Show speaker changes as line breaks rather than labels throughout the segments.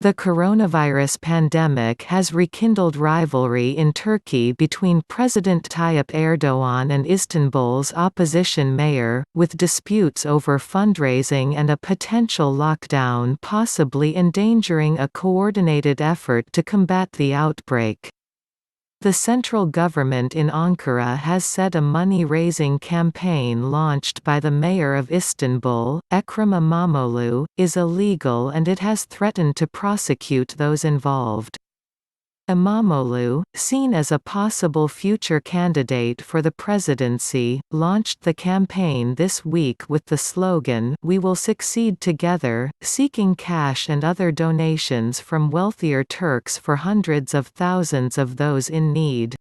The coronavirus pandemic has rekindled rivalry in Turkey between President Tayyip Erdogan and Istanbul's opposition mayor, with disputes over fundraising and a potential lockdown possibly endangering a coordinated effort to combat the outbreak. The central government in Ankara has said a money-raising campaign launched by the mayor of Istanbul, Ekrem İmamoğlu, is illegal and it has threatened to prosecute those involved. İmamoğlu, seen as a possible future candidate for the presidency, launched the campaign this week with the slogan, "We will succeed together," seeking cash and other donations from wealthier Turks for hundreds of thousands of those in need.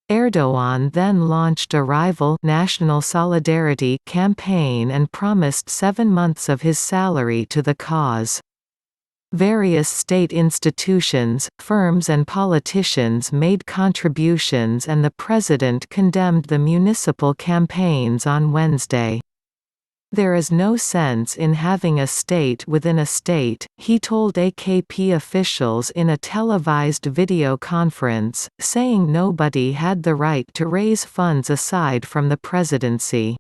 Erdogan then launched a rival National Solidarity campaign and promised 7 months of his salary to the cause. Various state institutions, firms and politicians made contributions and the president condemned the municipal campaigns on Wednesday. "There is no sense in having a state within a state," he told AKP officials in a televised video conference, saying nobody had the right to raise funds aside from the presidency.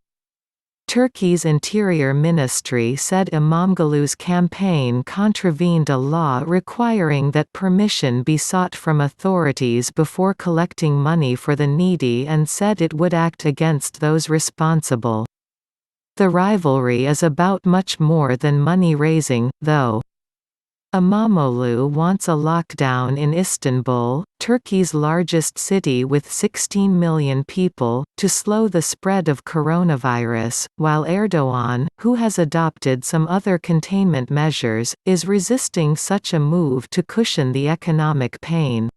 Turkey's Interior Ministry said İmamoğlu's campaign contravened a law requiring that permission be sought from authorities before collecting money for the needy and said it would act against those responsible. The rivalry is about much more than money-raising, though. İmamoğlu wants a lockdown in Istanbul, Turkey's largest city with 16 million people, to slow the spread of coronavirus, while Erdogan, who has adopted some other containment measures, is resisting such a move to cushion the economic pain.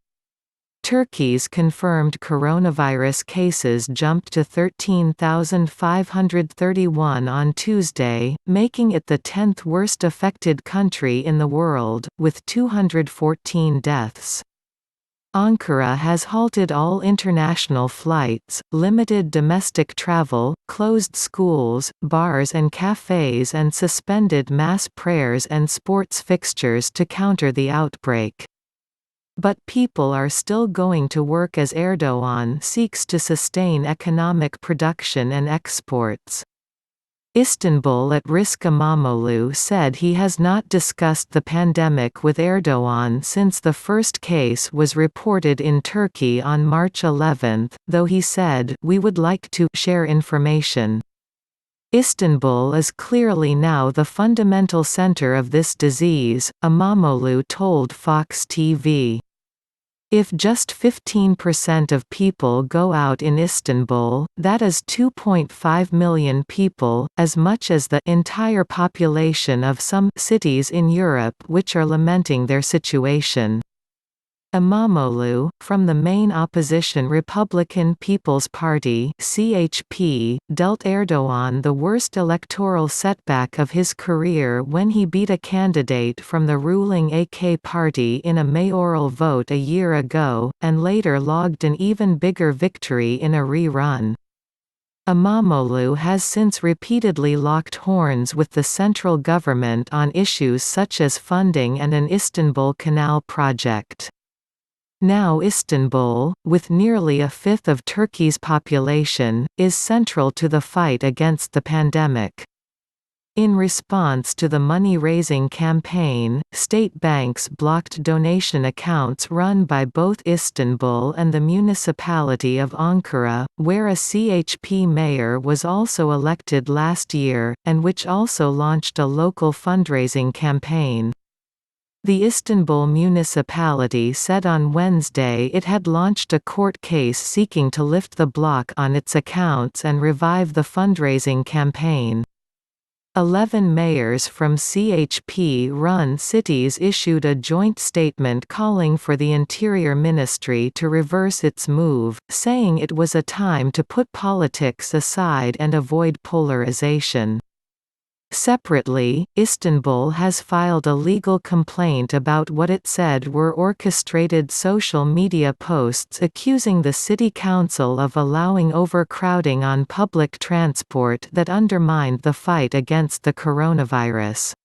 Turkey's confirmed coronavirus cases jumped to 13,531 on Tuesday, making it the 10th worst affected country in the world, with 214 deaths. Ankara has halted all international flights, limited domestic travel, closed schools, bars and cafes and suspended mass prayers and sports fixtures to counter the outbreak. But people are still going to work as Erdogan seeks to sustain economic production and exports. Istanbul at risk. İmamoğlu said he has not discussed the pandemic with Erdogan since the first case was reported in Turkey on March 11, though he said, "We would like to share information." Istanbul is clearly now the fundamental center of this disease, İmamoğlu told Fox TV. If just 15% of people go out in Istanbul, that is 2.5 million people, as much as the entire population of some cities in Europe which are lamenting their situation. İmamoğlu, from the main opposition Republican People's Party (CHP), dealt Erdogan the worst electoral setback of his career when he beat a candidate from the ruling AK party in a mayoral vote a year ago, and later logged an even bigger victory in a rerun. İmamoğlu has since repeatedly locked horns with the central government on issues such as funding and an Istanbul Canal project. Now Istanbul, with nearly a fifth of Turkey's population, is central to the fight against the pandemic. In response to the money-raising campaign, state banks blocked donation accounts run by both Istanbul and the municipality of Ankara, where a CHP mayor was also elected last year, and which also launched a local fundraising campaign. The Istanbul municipality said on Wednesday it had launched a court case seeking to lift the block on its accounts and revive the fundraising campaign. 11 mayors from CHP-run cities issued a joint statement calling for the Interior Ministry to reverse its move, saying it was a time to put politics aside and avoid polarization. Separately, Istanbul has filed a legal complaint about what it said were orchestrated social media posts accusing the city council of allowing overcrowding on public transport that undermined the fight against the coronavirus.